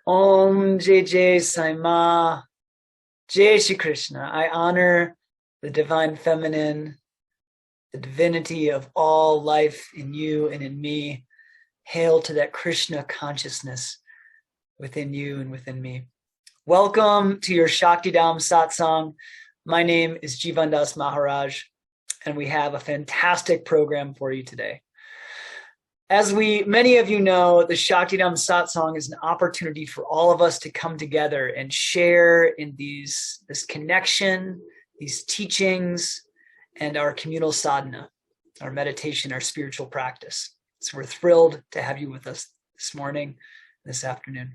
Om Jai Jai Sai Ma, Jai Shri Krishna. I honor the divine feminine, the divinity of all life in you and in me. Hail to that Krishna consciousness within you and within me. Welcome to your Shaktidhaam Satsang. My name is Jivan Das Maharaj, and we have a fantastic program for you today. As many of you know, the Shaktidhaam Satsang is an opportunity for all of us to come together and share in this connection, these teachings, and our communal sadhana, our meditation, our spiritual practice. So we're thrilled to have you with us this morning, this afternoon.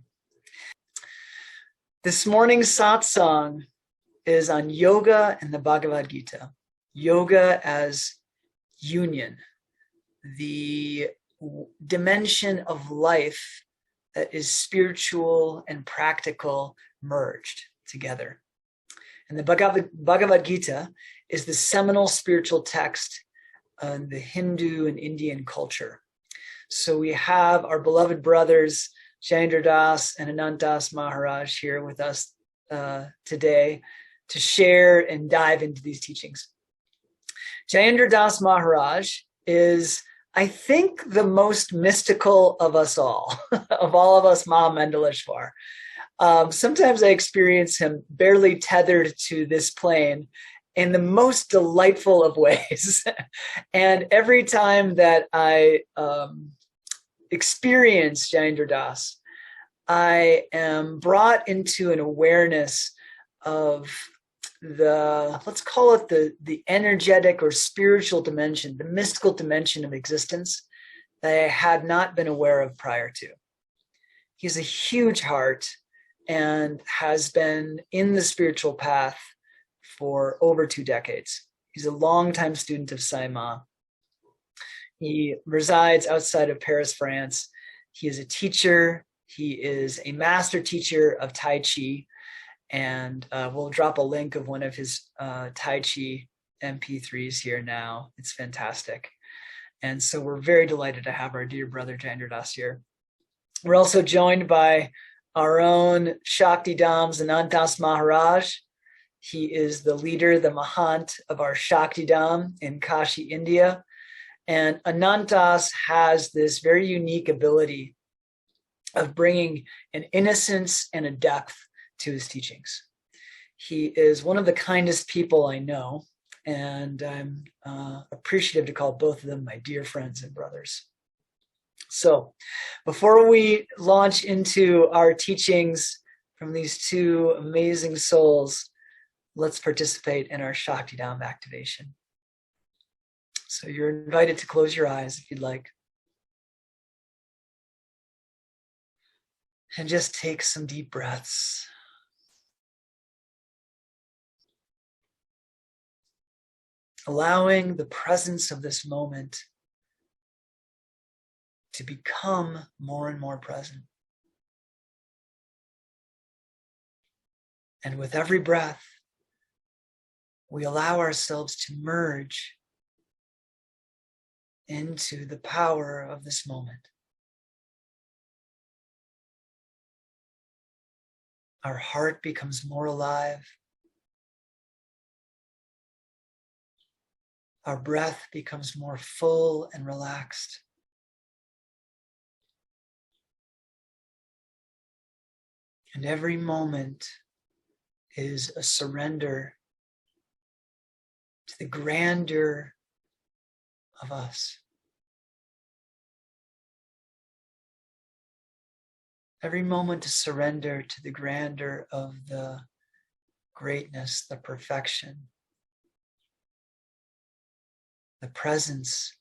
This morning's satsang is on yoga and the Bhagavad Gita. Yoga as union, the dimension of life that is spiritual and practical merged together. And the Bhagavad Gita is the seminal spiritual text in the Hindu and Indian culture. So we have our beloved brothers, Jayendra Das and Anant Das Maharaj here with us today to share and dive into these teachings. Jayendra Das Maharaj is, I think, the most mystical of us all, of all of us Mahamandaleshwar. Sometimes I experience him barely tethered to this plane in the most delightful of ways. And every time that I experience Jayendra Das, I am brought into an awareness of let's call it the energetic or spiritual dimension, the mystical dimension of existence that I had not been aware of prior to. He's a huge heart and has been in the spiritual path for over 2 decades. He's a longtime student of Sai Ma. He resides outside of Paris, France. He is a teacher. He is a master teacher of Tai Chi. And we'll drop a link of one of his Tai Chi MP3s here now. It's fantastic. And so we're very delighted to have our dear brother Jayendra Das here. We're also joined by our own Shaktidhams Anant Das Maharaj. He is the leader, the Mahant of our Shaktidham in Kashi, India. And Anant Das has this very unique ability of bringing an innocence and a depth to his teachings. He is one of the kindest people I know, and I'm appreciative to call both of them my dear friends and brothers. So before we launch into our teachings from these 2 amazing souls, let's participate in our Shaktidhaam activation. So you're invited to close your eyes if you'd like. And just take some deep breaths. Allowing the presence of this moment to become more and more present. And with every breath, we allow ourselves to merge into the power of this moment. Our heart becomes more alive. Our breath becomes more full and relaxed. And every moment is a surrender to the grandeur of us. Every moment to surrender to the grandeur of the greatness, the perfection, the presence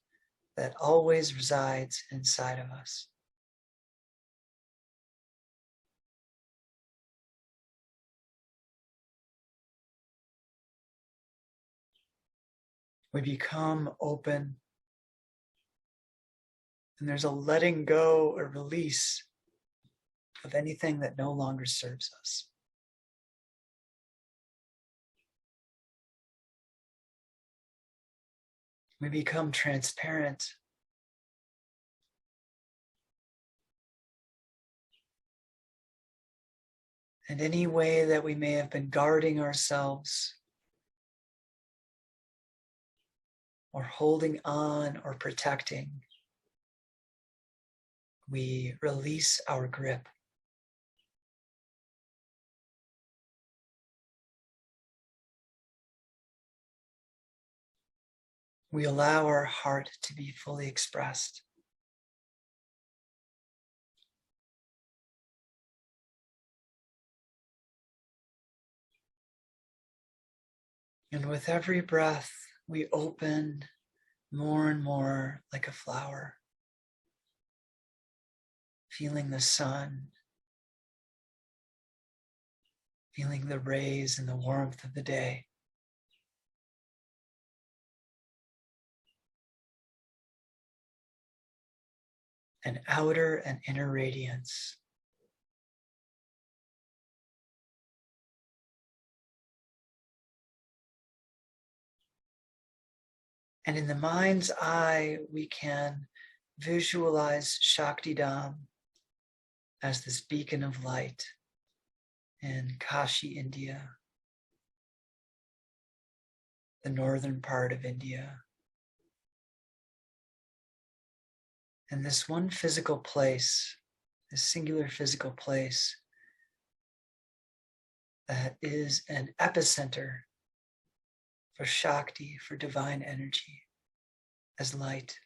that always resides inside of us. We become open, and there's a letting go, a release of anything that no longer serves us. We become transparent. And any way that we may have been guarding ourselves or holding on or protecting, we release our grip. We allow our heart to be fully expressed. And with every breath, we open more and more like a flower, feeling the sun, feeling the rays and the warmth of the day. An outer and inner radiance. And in the mind's eye, we can visualize Shaktidhaam as this beacon of light in Kashi, India, the northern part of India. And this one physical place, this singular physical place that is an epicenter for Shakti, for divine energy, as light.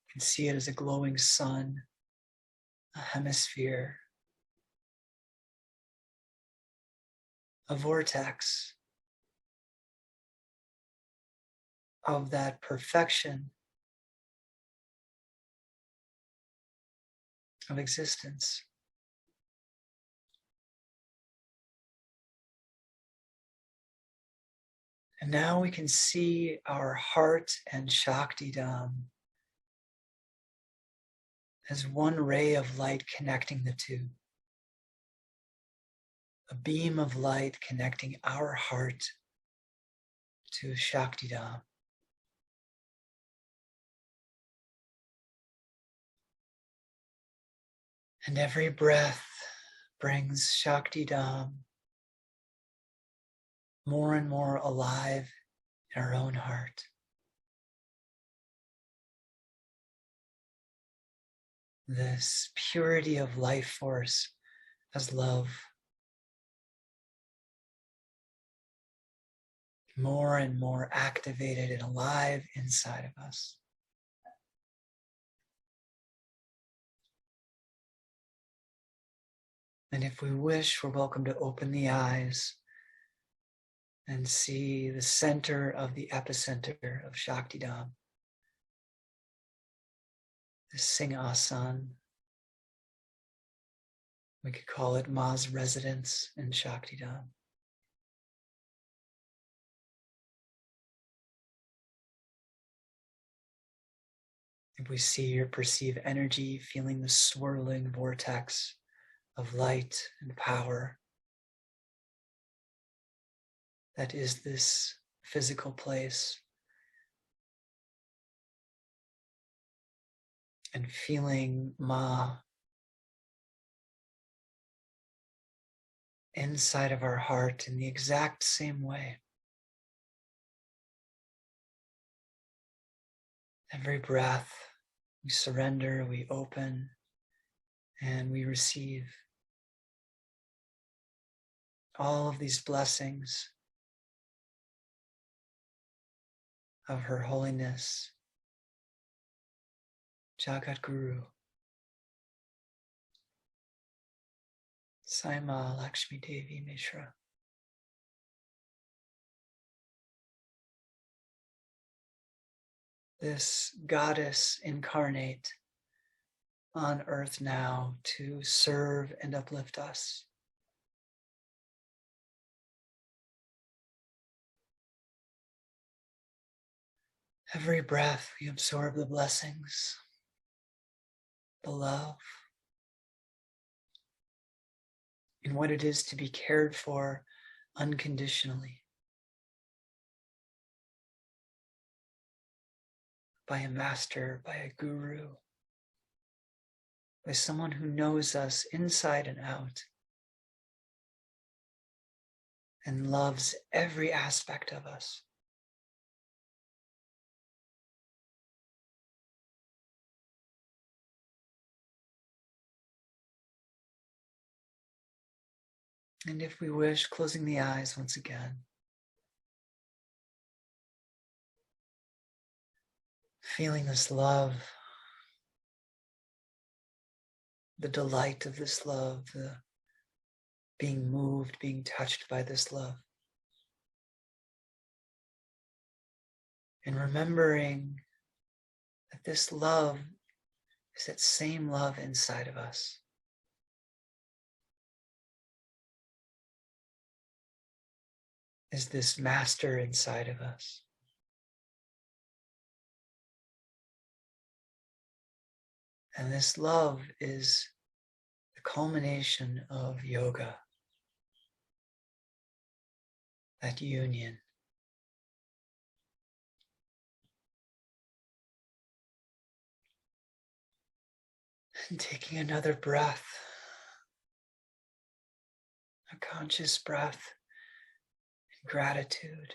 You can see it as a glowing sun, a hemisphere, a vortex of that perfection of existence. And now we can see our heart and Shaktidhaam as one ray of light connecting the two. A beam of light connecting our heart to Shaktidhaam. And every breath brings Shaktidhaam more and more alive in our own heart. This purity of life force as love. More and more activated and alive inside of us. And if we wish, we're welcome to open the eyes and see the center of the epicenter of Shaktidhaam. The Singhasan. We could call it Ma's residence in Shaktidhaam. If we see or perceive energy, feeling the swirling vortex of light and power that is this physical place, and feeling Ma inside of our heart in the exact same way. Every breath, we surrender, we open, and we receive all of these blessings of Her Holiness, Jagat Guru. Saima Lakshmi Devi Mishra. This goddess incarnate on earth now to serve and uplift us. Every breath we absorb the blessings, the love, and what it is to be cared for unconditionally by a master, by a guru, by someone who knows us inside and out and loves every aspect of us. And if we wish, closing the eyes once again, feeling this love, the delight of this love, the being moved, being touched by this love. And remembering that this love is that same love inside of us. Is this master inside of us. And this love is the culmination of yoga, that union. And taking another breath, a conscious breath in gratitude,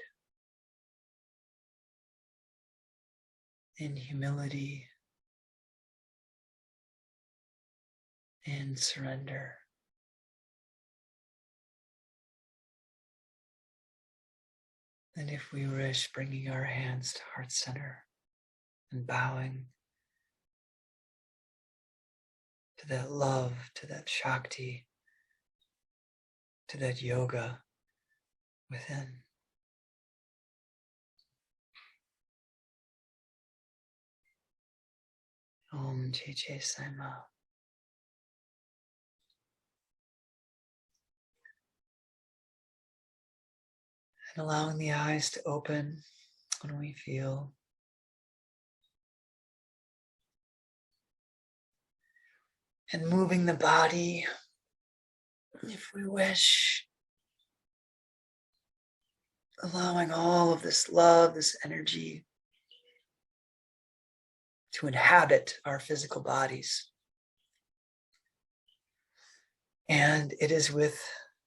in humility, in surrender. And if we wish, bringing our hands to heart center and bowing to that love, to that Shakti, to that yoga within. Om Che Saima. And allowing the eyes to open when we feel. And moving the body, if we wish. Allowing all of this love, this energy to inhabit our physical bodies. And it is with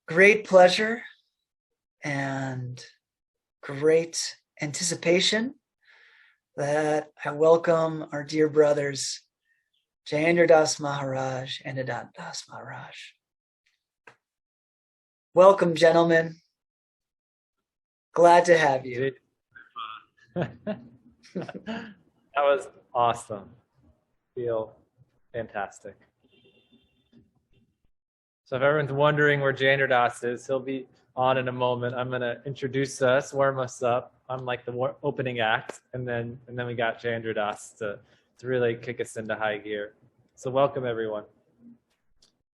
great pleasure and great anticipation that I welcome our dear brothers, Jayendra Das Maharaj and Adat Das Maharaj. Welcome, gentlemen. Glad to have you. That was awesome. Feel fantastic. So if everyone's wondering where Jayendra Das is, he'll be on in a moment. I'm going to introduce us, warm us up. I'm like the opening act, and then we got Jayendra Das to really kick us into high gear. So welcome, everyone.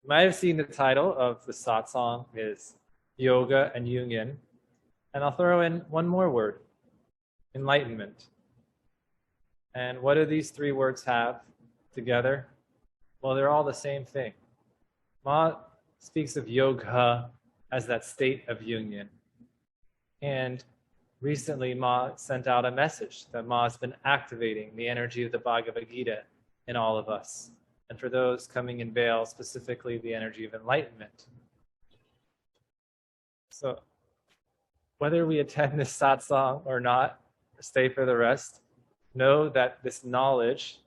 You might have seen the title of the satsang is Yoga and Union. And I'll throw in one more word, enlightenment. And what do these three words have together? Well, they're all the same thing. Ma speaks of yoga as that state of union. And recently Ma sent out a message that Ma has been activating the energy of the Bhagava Gita in all of us. And for those coming in veil, specifically the energy of enlightenment. So whether we attend this satsang or not, or stay for the rest, know that this knowledge,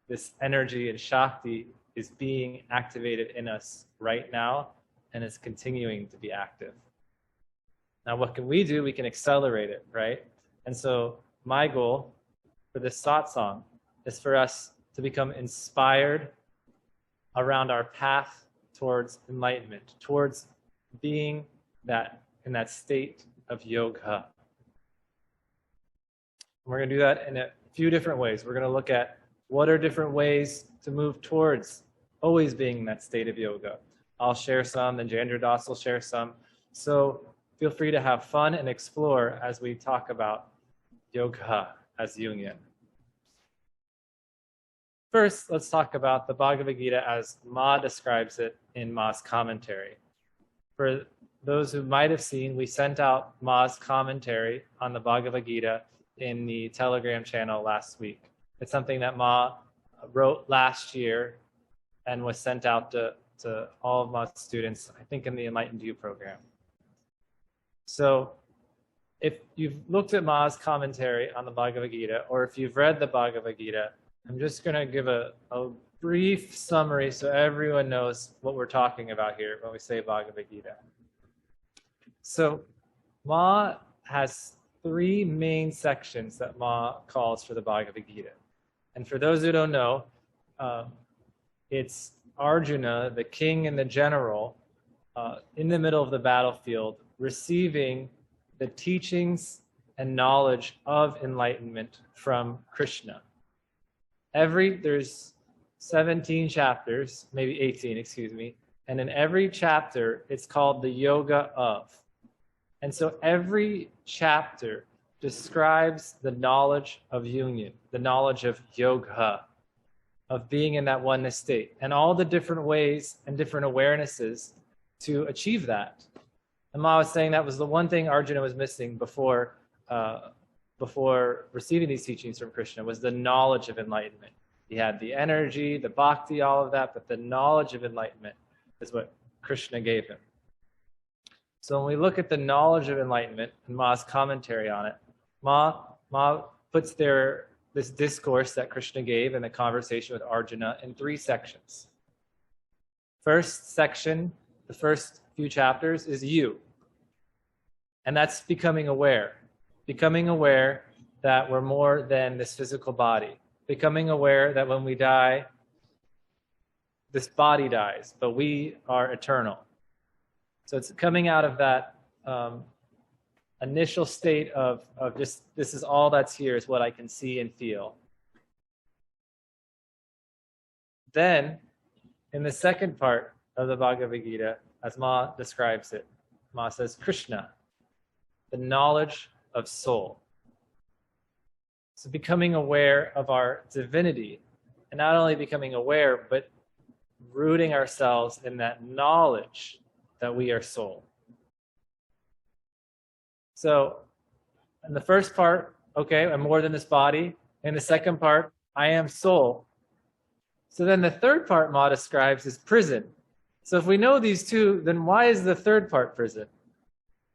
this energy and Shakti is being activated in us right now and is continuing to be active. Now, what can we do? We can accelerate it, right? And so my goal for this satsang is for us to become inspired around our path towards enlightenment, towards being that in that state of yoga. We're going to do that in a few different ways. We're going to look at what are different ways to move towards always being in that state of yoga. I'll share some, then Jandra Das will share some. So feel free to have fun and explore as we talk about yoga as Jungian. First, let's talk about the Bhagavad Gita as Ma describes it in Ma's commentary. For those who might have seen, we sent out Ma's commentary on the Bhagavad Gita in the Telegram channel last week. It's something that Ma wrote last year and was sent out to all of Ma's students, I think in the Enlightened You program. So if you've looked at Ma's commentary on the Bhagavad Gita, or if you've read the Bhagavad Gita, I'm just going to give a brief summary so everyone knows what we're talking about here when we say Bhagavad Gita. So Ma has 3 main sections that Ma calls for the Bhagavad Gita. And for those who don't know, it's Arjuna, the king and the general, in the middle of the battlefield, receiving the teachings and knowledge of enlightenment from Krishna. There's 17 chapters, maybe 18, excuse me, and in every chapter, it's called the Yoga of. And so every chapter describes the knowledge of union, the knowledge of yoga, of being in that oneness state, and all the different ways and different awarenesses to achieve that. And Ma was saying that was the one thing Arjuna was missing before receiving these teachings from Krishna, was the knowledge of enlightenment. He had the energy, the bhakti, all of that, but the knowledge of enlightenment is what Krishna gave him. So when we look at the knowledge of enlightenment and Ma's commentary on it, Ma puts this discourse that Krishna gave in the conversation with Arjuna in 3 sections. First section, the first few chapters, is you. And that's becoming aware that we're more than this physical body, becoming aware that when we die, this body dies, but we are eternal. So it's coming out of that initial state of just, this is all that's here, is what I can see and feel. Then, in the second part of the Bhagavad Gita, as Ma describes it, Ma says, Krishna, the knowledge of soul. So becoming aware of our divinity, and not only becoming aware, but rooting ourselves in that knowledge that we are soul. So in the first part, okay, I'm more than this body. In the second part, I am soul. So then the third part Ma describes is prison. So if we know these two, then why is the third part prison?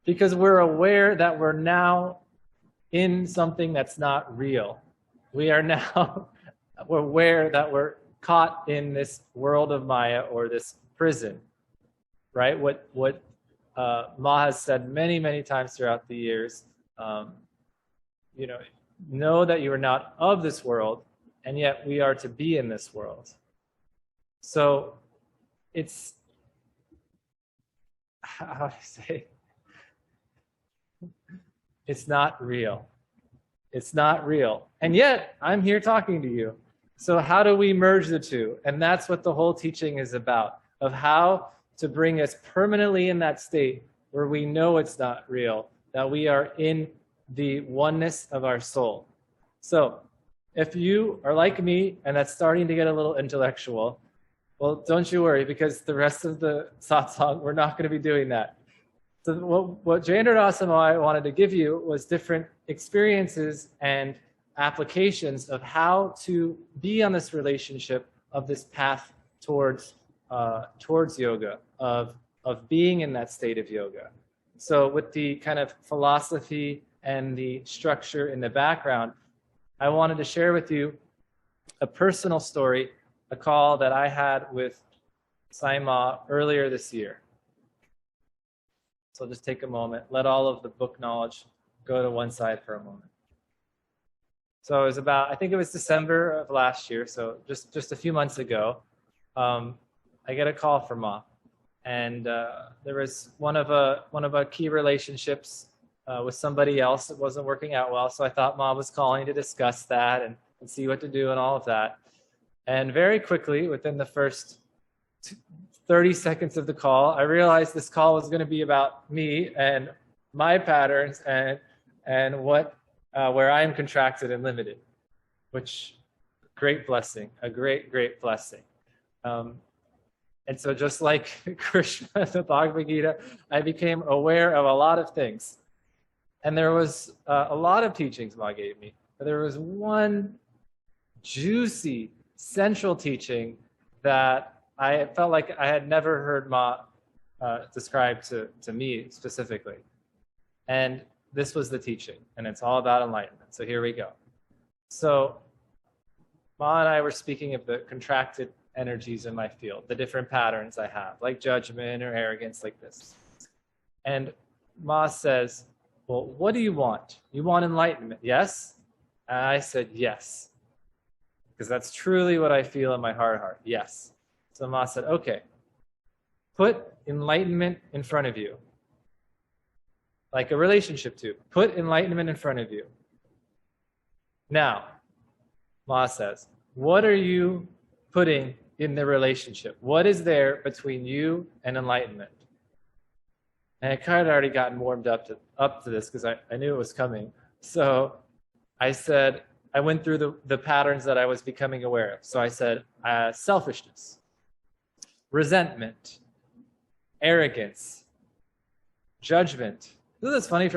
Because we're aware that we're now in something that's not real. We are now we're aware that we're caught in this world of Maya, or this prison, right? What Ma has said many, many times throughout the years, know that you are not of this world, and yet we are to be in this world. So it's, how do I say, it's not real. It's not real. And yet I'm here talking to you. So how do we merge the two? And that's what the whole teaching is about, of how to bring us permanently in that state where we know it's not real, that we are in the oneness of our soul. So if you are like me and that's starting to get a little intellectual, well, don't you worry, because the rest of the satsang, we're not going to be doing that. So what Jayendra Das and I wanted to give you was different experiences and applications of how to be on this relationship of this path towards yoga, of being in that state of yoga. So with the kind of philosophy and the structure in the background, I wanted to share with you a personal story, a call that I had with Sai Ma earlier this year. So just take a moment, let all of the book knowledge go to one side for a moment. So it was about, I think it was December of last year, so just a few months ago, I get a call from Ma. and there was one of our key relationships with somebody else that wasn't working out well. So I thought Mom was calling to discuss that and see what to do and all of that. And very quickly, within the first 30 seconds of the call, I realized this call was going to be about me and my patterns and what where I'm contracted and limited, which great blessing, a great blessing. And so just like Krishna, the Bhagavad Gita, I became aware of a lot of things. And there was a lot of teachings Ma gave me, but there was one juicy central teaching that I felt like I had never heard Ma describe to me specifically. And this was the teaching, and it's all about enlightenment. So here we go. So Ma and I were speaking of the contracted energies in my field, the different patterns I have, like judgment or arrogance, like this. And Ma says, well, what do you want? You want enlightenment, yes? And I said, yes. Because that's truly what I feel in my heart, yes. So Ma said, okay, put enlightenment in front of you. Like a relationship tube. Put enlightenment in front of you. Now, Ma says, what are you putting in the relationship? What is there between you and enlightenment? And I kind of already gotten warmed up to this because I knew it was coming. So I said, I went through the patterns that I was becoming aware of. So I said, selfishness, resentment, arrogance, judgment. Isn't this funny?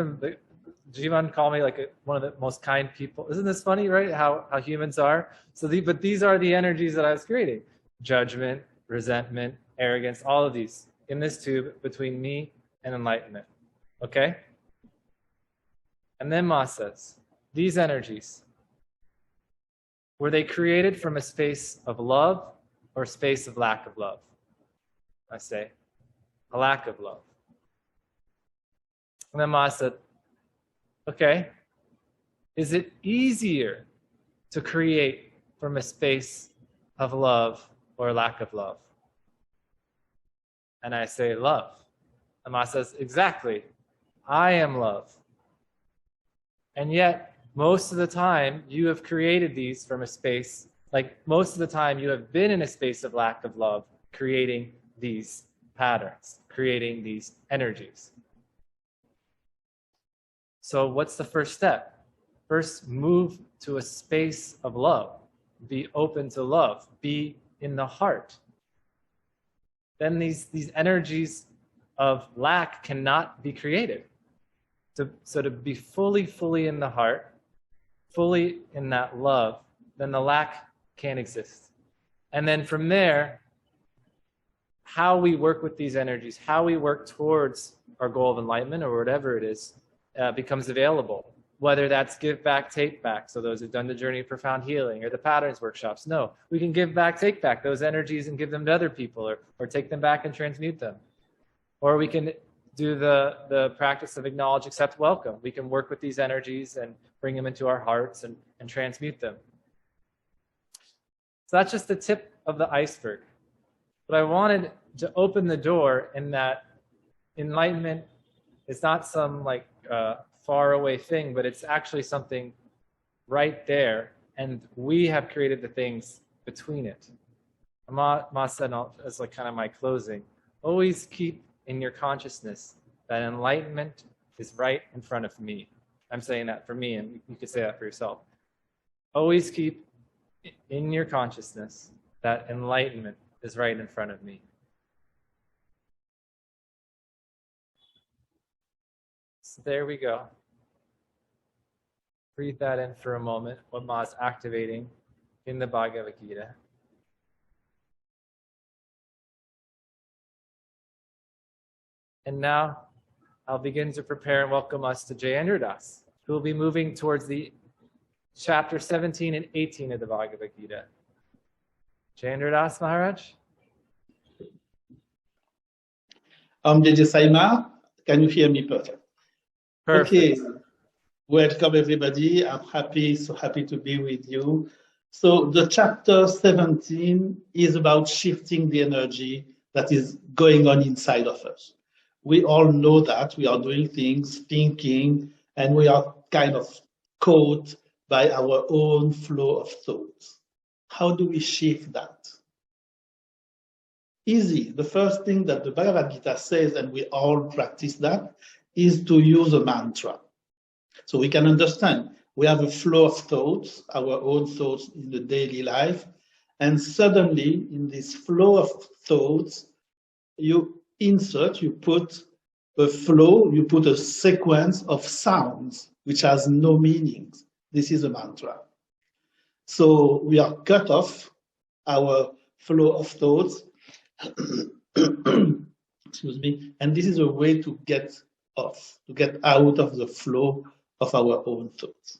Jivan called me like one of the most kind people. Isn't this funny, right? How humans are. But these are the energies that I was creating: judgment, resentment, arrogance, all of these in this tube between me and enlightenment. Okay? And then Ma says, these energies, were they created from a space of love or a space of lack of love? I say, a lack of love. And then Ma said, okay, is it easier to create from a space of love or lack of love? And I say, love. And Ma says, exactly, I am love. And yet, most of the time, you have created these from a space, like most of the time you have been in a space of lack of love, creating these patterns, creating these energies. So what's the first step? First, move to a space of love. Be open to love. Be in the heart. Then these energies of lack cannot be created. So to be fully in the heart, fully in that love, then the lack can't exist. And then from there, how we work with these energies, how we work towards our goal of enlightenment or whatever it is, becomes available. Whether that's give back, take back. So those who've done the journey of profound healing or the patterns workshops. No, we can give back, take back those energies and give them to other people or take them back and transmute them. Or we can do the practice of acknowledge, accept, welcome. We can work with these energies and bring them into our hearts and transmute them. So that's just the tip of the iceberg. But I wanted to open the door in that enlightenment is not some like far away thing, but it's actually something right there. And we have created the things between it. Ma said, as like kind of my closing, always keep in your consciousness that enlightenment is right in front of me. I'm saying that for me, and you could say that for yourself. Always keep in your consciousness that enlightenment is right in front of me. So there we go. Breathe that in for a moment, what Ma's activating in the Bhagavad Gita. And now I'll begin to prepare and welcome us to Jayendra Das, who will be moving towards the chapter 17 and 18 of the Bhagavad Gita. Jayendra Das Maharaj? Jai Saima, can you hear me perfect? Perfect. Okay, welcome everybody. I'm so happy to be with you. So the chapter 17 is about shifting the energy that is going on inside of us. We all know that we are doing things, thinking, and we are kind of caught by our own flow of thoughts. How do we shift that? Easy. The first thing that the Bhagavad Gita says, and we all practice that, is to use a mantra. So we can understand we have a flow of thoughts, our own thoughts in the daily life, and suddenly in this flow of thoughts, you put a flow, you put a sequence of sounds which has no meanings. This is a mantra. So we are cut off our flow of thoughts. Excuse me. And this is a way to get off, to get out of the flow of our own thoughts.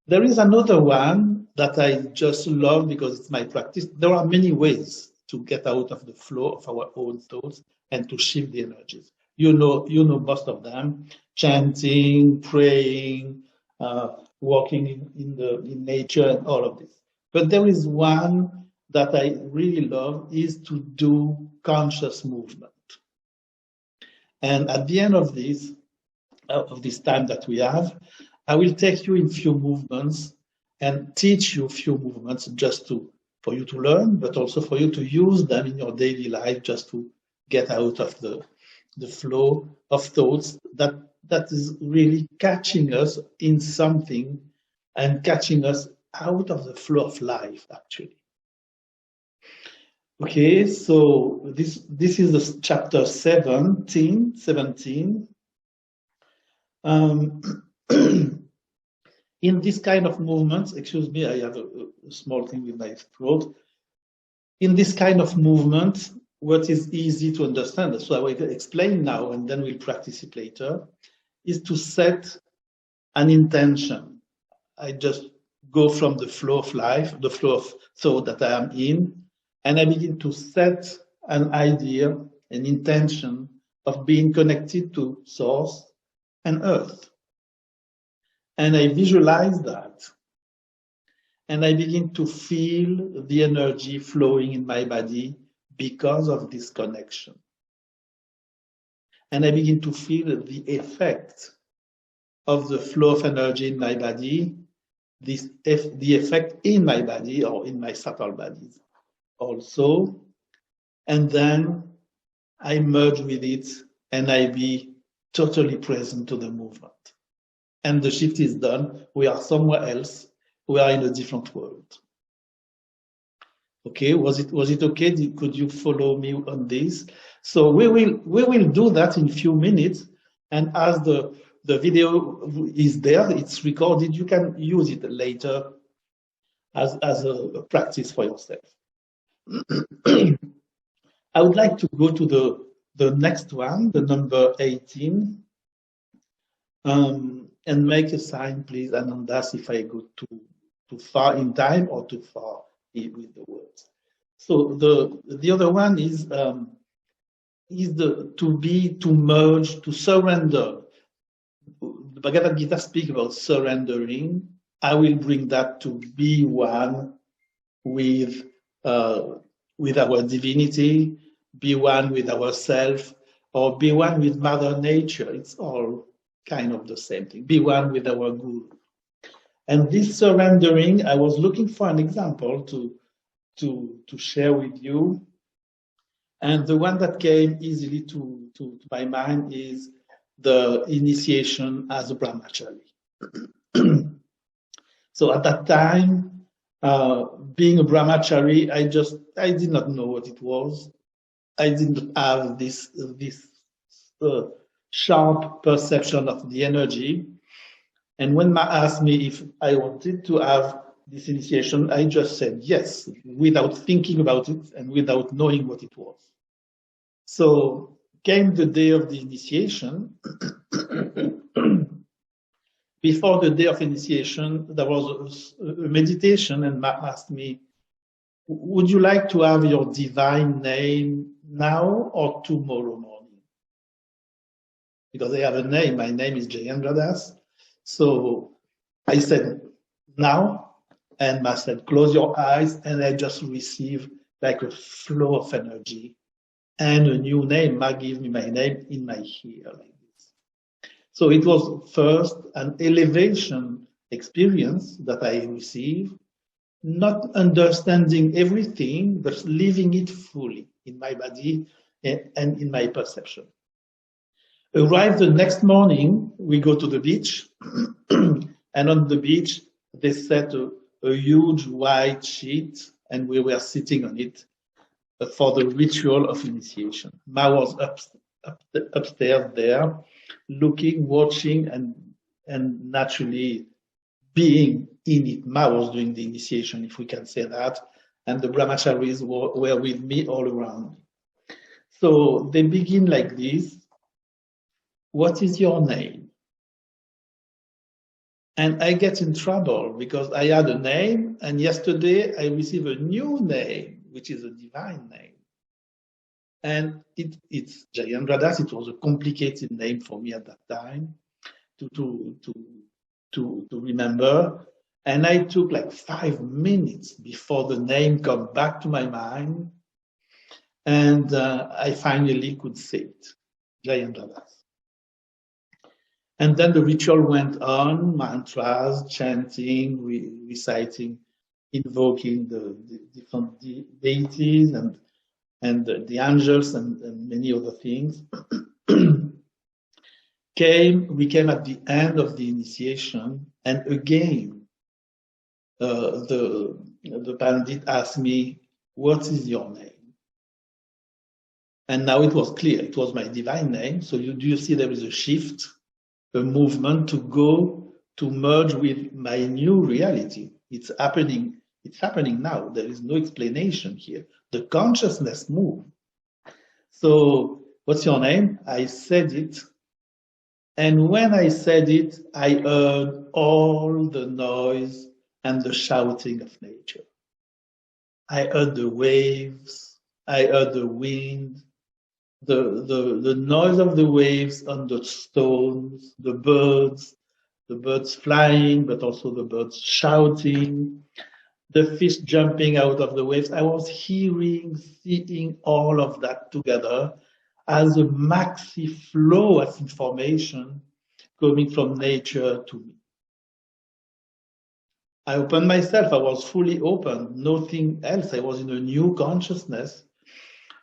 There is another one that I just love because it's my practice. There are many ways to get out of the flow of our own thoughts and to shift the energies. You know most of them: chanting, praying, walking in nature, and all of this. But there is one that I really love, is to do conscious movement. And at the end of this time that we have, I will take you in few movements and teach you a few movements just for you to learn, but also for you to use them in your daily life just to get out of the flow of thoughts that is really catching us in something and catching us out of the flow of life, actually. Okay, so this is the chapter 17. In this kind of movements, excuse me, I have a small thing with my throat. In this kind of movement, what is easy to understand, so I will explain now and then we'll practice it later, is to set an intention. I just go from the flow of life, the flow of thought that I am in, and I begin to set an idea, an intention of being connected to Source and Earth. And I visualize that. And I begin to feel the energy flowing in my body because of this connection. And I begin to feel the effect of the flow of energy in my body, the effect in my body or in my subtle bodies also. And then I merge with it and I be totally present to the movement. And the shift is done. We are somewhere else. We are in a different world. Okay, was it okay? Could you follow me on this? So we will do that in a few minutes. And as the video is there, it's recorded, you can use it later as a practice for yourself. I would like to go to the next one, the number 18. And make a sign, please, Anandas, if I go too far in time or too far with the words. So the other one is to merge, to surrender. The Bhagavad Gita speaks about surrendering. I will bring that to be one with our divinity, be one with ourselves, or be one with Mother Nature. It's all kind of the same thing. Be one with our Guru. And this surrendering, I was looking for an example to share with you. And the one that came easily to my mind is the initiation as a brahmachari. So at that time, being a brahmachari, I did not know what it was. I didn't have this sharp perception of the energy. And when Ma asked me if I wanted to have this initiation, I just said yes, without thinking about it and without knowing what it was. So came the day of the initiation. Before the day of initiation, there was a meditation, and Ma asked me, would you like to have your divine name now or tomorrow morning? Because I have a name. My name is Jayendra Das. So I said, now. And Ma said, close your eyes. And I just received like a flow of energy and a new name. Ma gave me my name in my ear like this. So it was first an elevation experience that I received, not understanding everything, but living it fully in my body and in my perception. Arrived the next morning, we go to the beach, and on the beach, they set a huge white sheet, and we were sitting on it for the ritual of initiation. Ma was upstairs there, looking, watching, and naturally being in it. Ma was doing the initiation, if we can say that, and the brahmacharis were with me all around. So they begin like this. What is your name? And I get in trouble because I had a name, and yesterday I received a new name, which is a divine name. And it's Jayendra Das. It was a complicated name for me at that time to remember. And I took like 5 minutes before the name come back to my mind. And I finally could say it, Jayendra Das. And then the ritual went on, mantras, chanting, reciting, invoking the different deities and the angels and many other things. We came at the end of the initiation, and again, the pandit asked me, what is your name? And now it was clear, it was my divine name. So do you see there is a shift, a movement to go to merge with my new reality? It's happening now. There is no explanation here. The consciousness moved. So what's your name? I said it. And when I said it, I heard all the noise and the shouting of nature. I heard the waves, I heard the wind, the noise of the waves on the stones, the birds flying, but also the birds shouting, the fish jumping out of the waves. I was hearing, seeing all of that together as a maxi flow of information coming from nature to me. I opened myself. I was fully open, nothing else. I was in a new consciousness.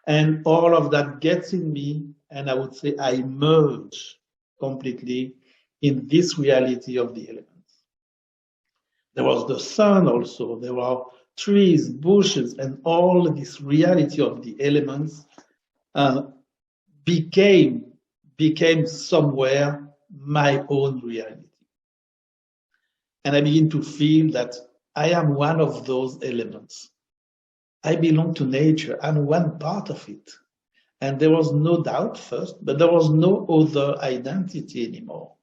And all of that gets in me, and I would say I merge completely in this reality of the elements. There was the sun also. There were trees, bushes, and all this reality of the elements became somewhere my own reality. And I begin to feel that I am one of those elements. I belong to nature. I'm one part of it. And there was no doubt first, but there was no other identity anymore.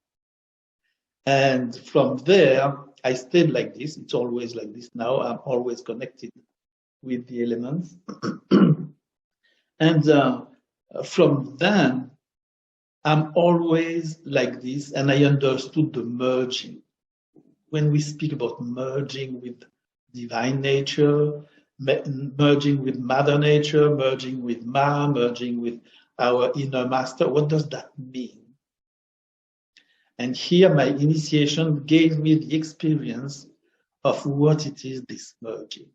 And from there, I stayed like this. It's always like this now. I'm always connected with the elements. And from then, I'm always like this, and I understood the merging. When we speak about merging with divine nature, merging with Mother Nature, merging with Ma, merging with our inner master, what does that mean? And here my initiation gave me the experience of what it is, this merging.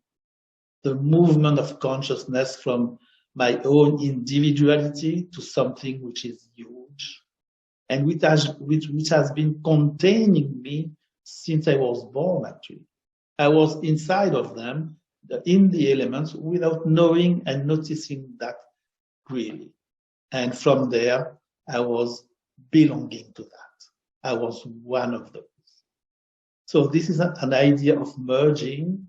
The movement of consciousness from my own individuality to something which is huge, and which has been containing me since I was born, actually. I was inside of them, in the elements, without knowing and noticing that really. And from there, I was belonging to that. I was one of those. So this is an idea of merging.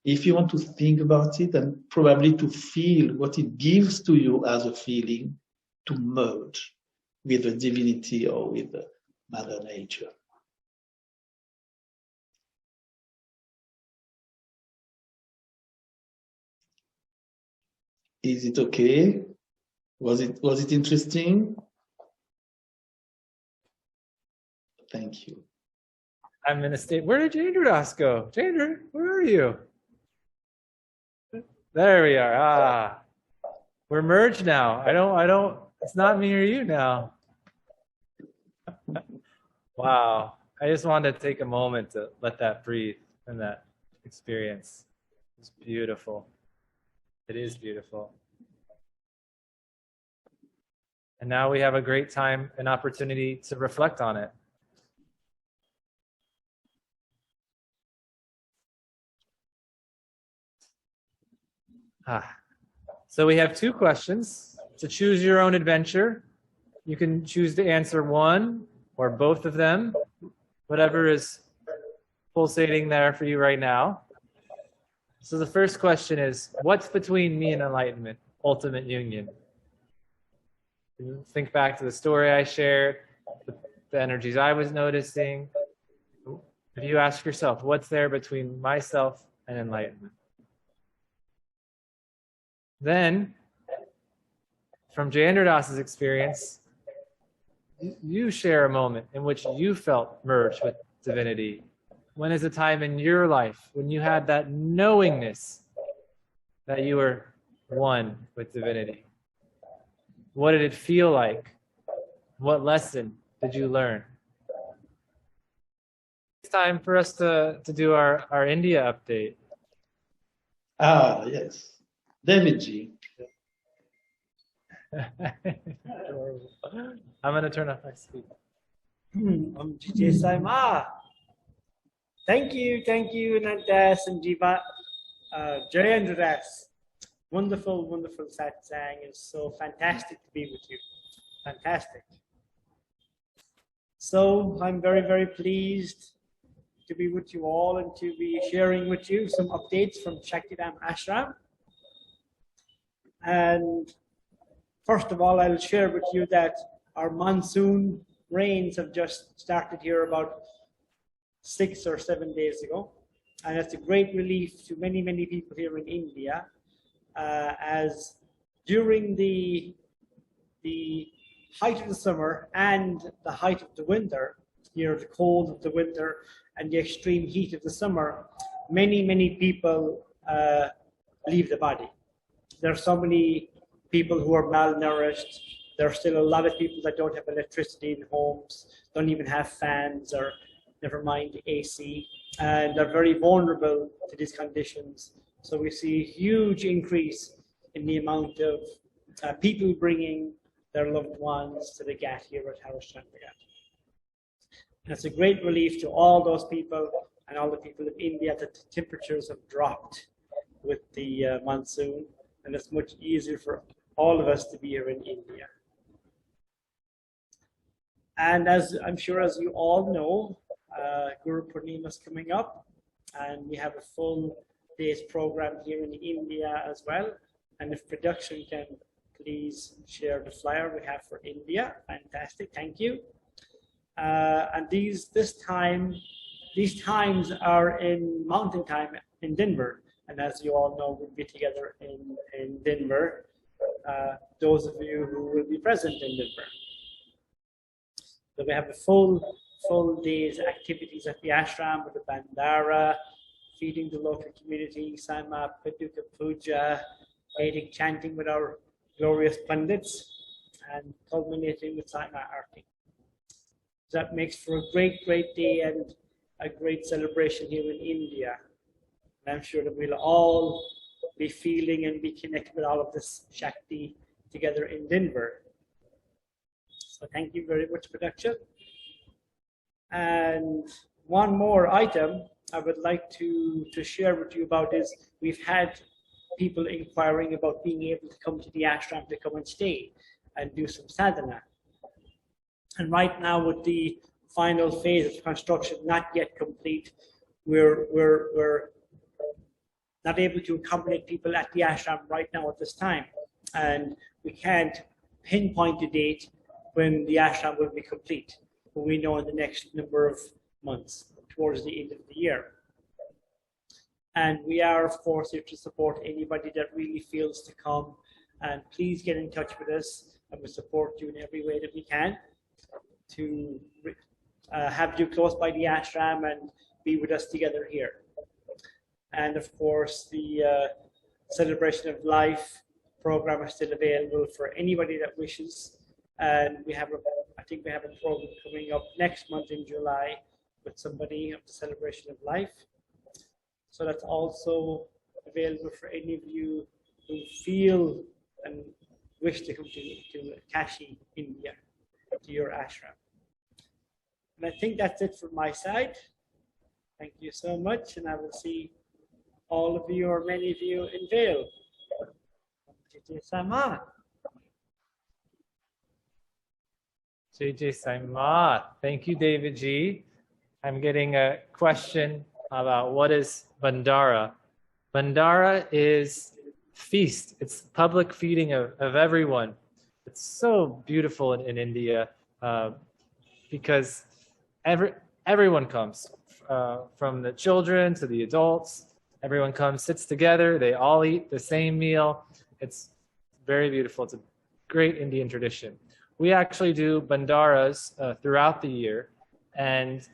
If you want to think about it and probably to feel what it gives to you as a feeling, to merge with the divinity or with the Mother Nature. Is it okay? Was it interesting? Thank you. I'm in a state. Where did Jayendra Das go? Jayendra, where are you? There we are. We're merged now. I don't, it's not me or you now. Wow. I just wanted to take a moment to let that breathe and that experience. It's beautiful. It is beautiful. And now we have a great time and opportunity to reflect on it. So we have two questions. To choose your own adventure, you can choose to answer one or both of them, whatever is pulsating there for you right now. So the first question is, what's between me and enlightenment, ultimate union? Think back to the story I shared, the energies I was noticing. If you ask yourself, what's there between myself and enlightenment? Then, from Jayendra Das's experience, you share a moment in which you felt merged with divinity. When is a time in your life when you had that knowingness that you were one with divinity? What did it feel like? What lesson did you learn? It's time for us to do our India update. Ah, yes. Damaging. I'm going to turn off my speaker. Thank you, Nanda, Sanjeeva, Jayendra Das. Wonderful, wonderful Satsang. It's so fantastic to be with you. Fantastic. So I'm very, very pleased to be with you all and to be sharing with you some updates from Shaktidhaam Ashram. And first of all, I'll share with you that our monsoon rains have just started here about 6 or 7 days ago. And it's a great relief to many, many people here in India, as during the height of the summer and the height of the winter, here the cold of the winter and the extreme heat of the summer, many, many people leave the body. There are so many people who are malnourished. There are still a lot of people that don't have electricity in homes, don't even have fans, or never mind AC, and they're very vulnerable to these conditions. So we see a huge increase in the amount of people bringing their loved ones to the Ghat here at Harishchandra Ghat. It's a great relief to all those people and all the people of India that the temperatures have dropped with the monsoon, and it's much easier for all of us to be here in India. And as I'm sure as you all know, Guru Purnima is coming up, and we have a full day's program here in India as well. And if production can please share the flyer we have for India. Fantastic, thank you. And these times are in mountain time in Denver. And as you all know, we'll be together in Denver, those of you who will be present in Denver. So we have a full day's activities at the ashram with the Bandara, feeding the local community, Sama, Paduka Puja, Vedic chanting with our glorious Pandits, and culminating with Sama Arti. That makes for a great, great day and a great celebration here in India. And I'm sure that we'll all be feeling and be connected with all of this Shakti together in Denver. So thank you very much, production. And one more item I would like to share with you about is we've had people inquiring about being able to come to the ashram to come and stay and do some sadhana. And right now, with the final phase of construction not yet complete, we're not able to accommodate people at the ashram right now at this time. And we can't pinpoint a date when the ashram will be complete. But we know in the next number of months, towards the end of the year. And we are, of course, here to support anybody that really feels to come. And please get in touch with us, and we'll support you in every way that we can to have you close by the ashram and be with us together here. And of course, the celebration of life program is still available for anybody that wishes. And I think we have a program coming up next month in July with somebody of the Celebration of Life. So that's also available for any of you who feel and wish to come to Kashi, India, to your ashram. And I think that's it from my side. Thank you so much, and I will see all of you or many of you in Vail. Sama. JJ Saima. Thank you, David G. I'm getting a question about what is Bandara. Bandara is feast. It's public feeding of everyone. It's so beautiful in India because everyone comes, from the children to the adults. Everyone comes, sits together. They all eat the same meal. It's very beautiful. It's a great Indian tradition. We actually do bandaras throughout the year, and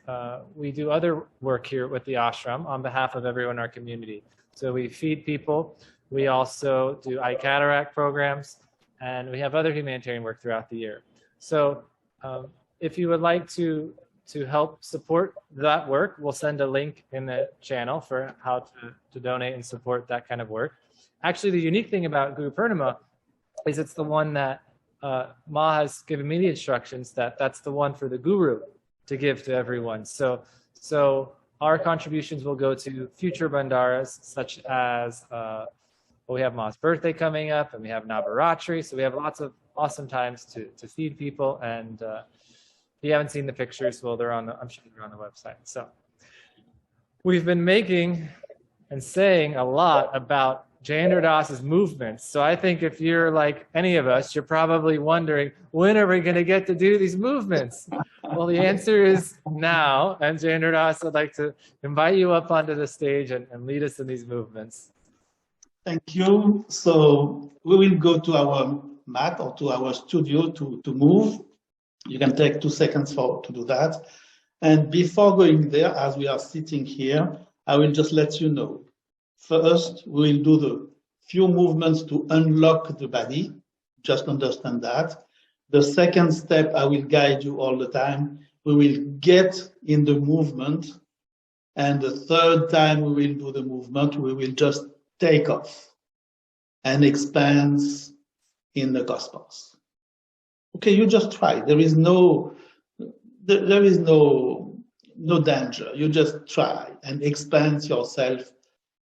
we do other work here with the ashram on behalf of everyone in our community. So we feed people. We also do eye cataract programs, and we have other humanitarian work throughout the year. So if you would like to help support that work, we'll send a link in the channel for how to donate and support that kind of work. Actually, the unique thing about Guru Purnima is it's the one that Ma has given me the instructions that's the one for the Guru to give to everyone. So our contributions will go to future bandaras, such as we have Ma's birthday coming up, and we have Navaratri. So we have lots of awesome times to feed people. And if you haven't seen the pictures, well, I'm sure they're on the website. So we've been making and saying a lot about Jayendra Das's movements. So I think if you're like any of us, you're probably wondering, when are we going to get to do these movements? Well, the answer is now. And Jayendra Das, I'd like to invite you up onto the stage and lead us in these movements. Thank you. So we will go to our mat or to our studio to move. You can take 2 seconds to do that. And before going there, as we are sitting here, I will just let you know. First, we will do the few movements to unlock the body. Just understand that. The second step, I will guide you all the time. We will get in the movement. And the third time we will do the movement, we will just take off and expand in the cosmos. Okay, you just try. There is no danger. You just try and expand yourself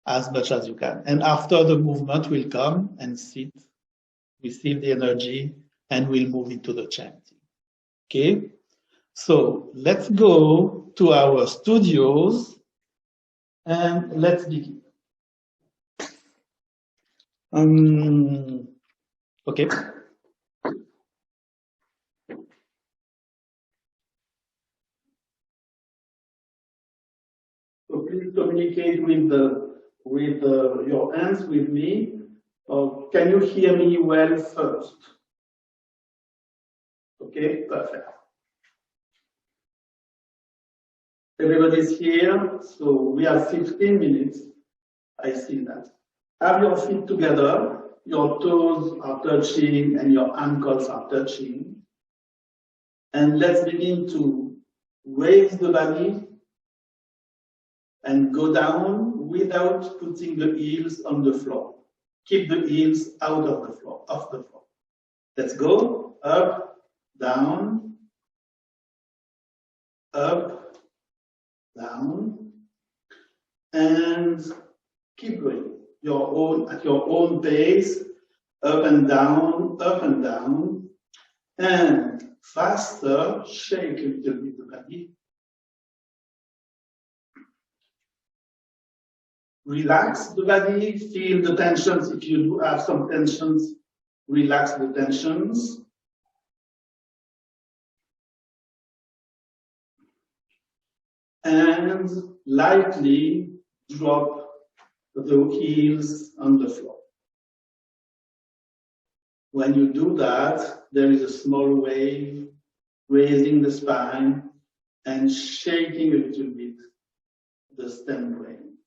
as much as you can. And after the movement, we'll come and sit, receive the energy, and we'll move into the chanting. Okay? So let's go to our studios and let's begin. Okay. So please communicate with your hands with me. Can you hear me well first? Okay, perfect. Everybody's here, so we have 15 minutes. I see that. Have your feet together, your toes are touching and your ankles are touching. And let's begin to raise the body and go down without putting the heels on the floor. Keep the heels out of the floor, off the floor. Let's go up, down, up, down, and keep going. At your own pace, up and down, and faster, shake a little bit the body. Relax the body, feel the tensions. If you do have some tensions, relax the tensions. And lightly drop the heels on the floor. When you do that, there is a small wave, raising the spine and shaking a little bit the stem brain.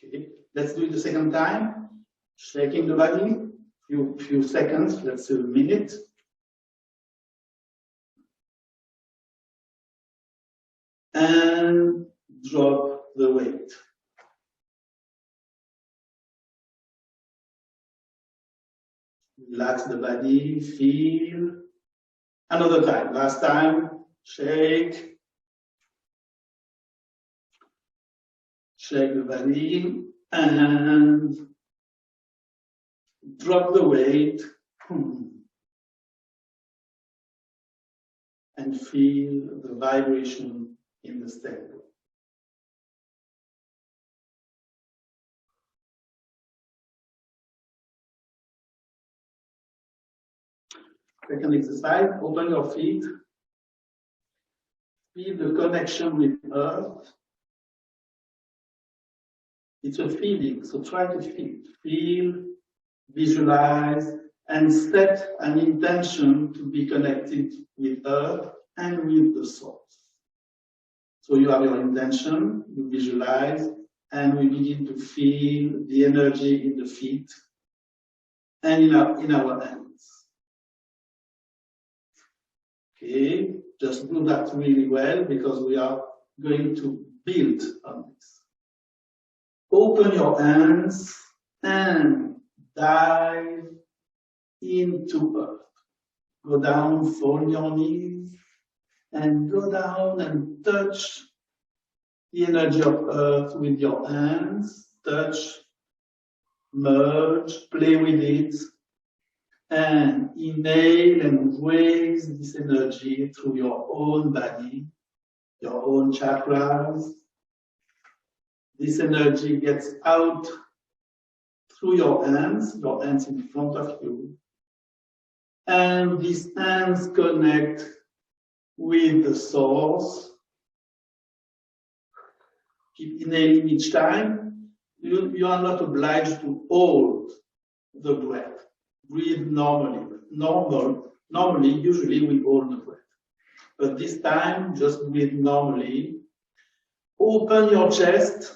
Okay, let's do it the second time. Shaking the body, few seconds, let's say a minute. And drop the weight. Relax the body, feel. Another time, last time, shake. Shake the body and drop the weight. And feel the vibration in the stable. Second exercise, open your feet. Feel the connection with earth. It's a feeling, so try to feel, visualize, and set an intention to be connected with earth and with the source. So you have your intention, you visualize, and we begin to feel the energy in the feet and in our hands. Okay, just do that really well because we are going to build on this. Open your hands and dive into earth. Go down, fold your knees, and go down and touch the energy of earth with your hands. Touch, merge, play with it, and inhale and raise this energy through your own body, your own chakras. This energy gets out through your hands in front of you. And these hands connect with the source. Keep inhaling each time. You are not obliged to hold the breath. Breathe normally. Normally, usually we hold the breath. But this time, just breathe normally. Open your chest.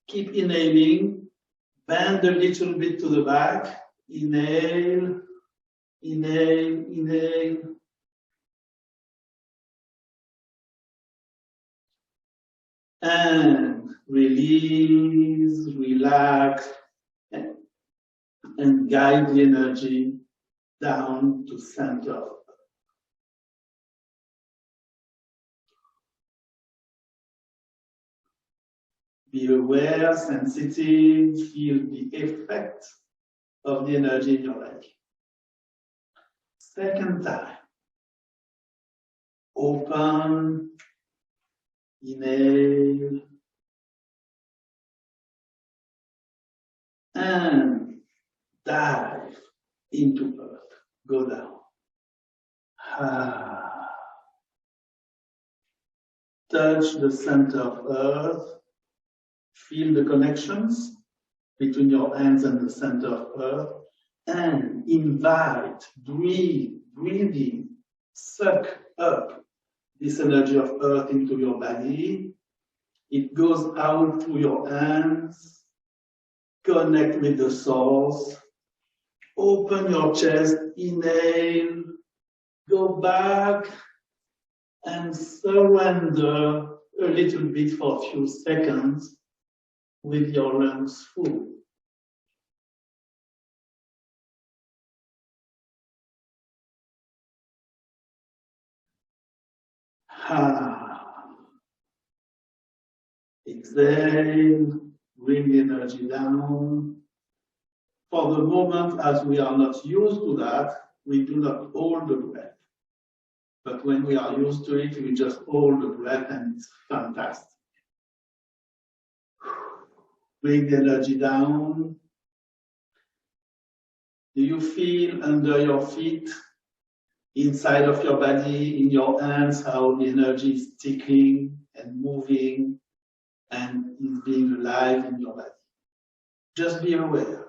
Keep inhaling. Bend a little bit to the back. Inhale, inhale, inhale. And release, relax, and guide the energy down to center. Be aware, sensitive, feel the effect of the energy in your leg. Second time. Open, inhale, and dive into earth. Go down. Touch the center of earth. Feel the connections between your hands and the center of earth. And invite, breathing, suck up this energy of earth into your body. It goes out through your hands. Connect with the source. Open your chest, inhale, go back and surrender a little bit for a few seconds with your lungs full. Exhale, bring the energy down. For the moment, as we are not used to that, we do not hold the breath. But when we are used to it, we just hold the breath and it's fantastic. Bring the energy down. Do you feel under your feet, inside of your body, in your hands, how the energy is tickling and moving and is being alive in your body? Just be aware.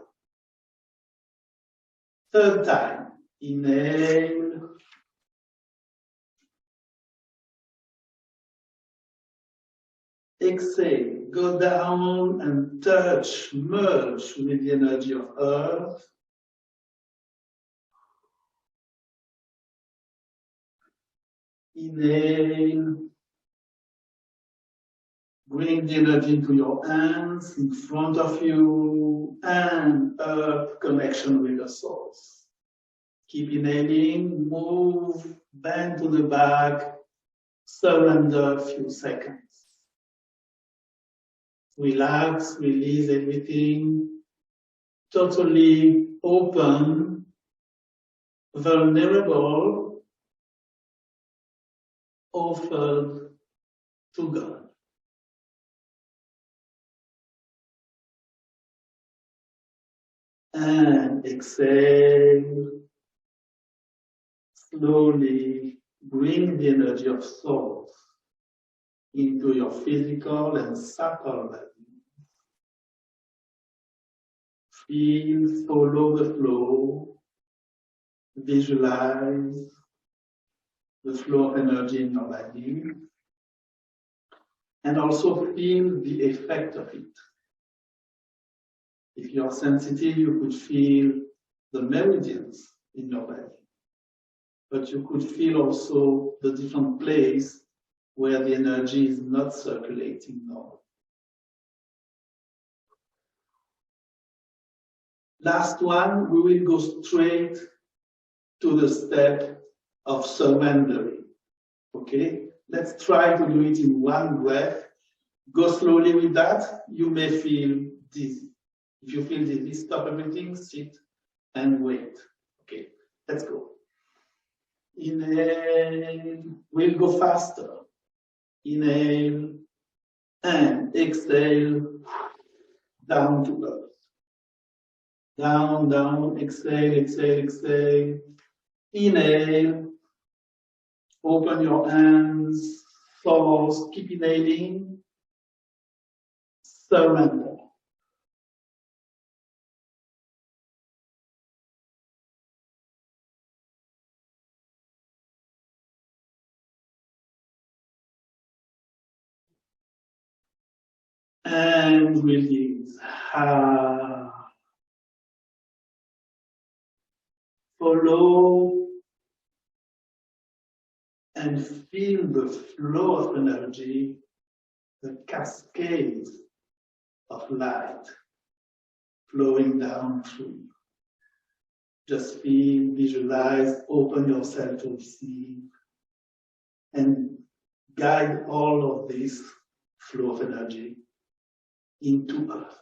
Third time, inhale. Exhale, go down and touch, merge with the energy of earth. Inhale, bring the energy into your hands in front of you and earth connection with the source. Keep inhaling, move, bend to the back, surrender a few seconds. Relax, release everything, totally open, vulnerable, offered to God. And exhale, slowly bring the energy of source into your physical and subtle body. Feel, follow the flow, visualize the flow of energy in your body, and also feel the effect of it. If you're sensitive, you could feel the meridians in your body, but you could feel also the different places where the energy is not circulating normally. Last one, we will go straight to the step of surrendering. Okay? Let's try to do it in one breath. Go slowly with that. You may feel dizzy. If you feel dizzy, stop everything, sit and wait. Okay, let's go. Inhale, we'll go faster. Inhale and exhale, down to earth. Down, down, exhale, exhale, exhale. Inhale, open your hands, force, keep inhaling, surrender. And release. Follow and feel the flow of energy, the cascade of light flowing down through you. Just feel, visualize, open yourself to receive, and guide all of this flow of energy into earth.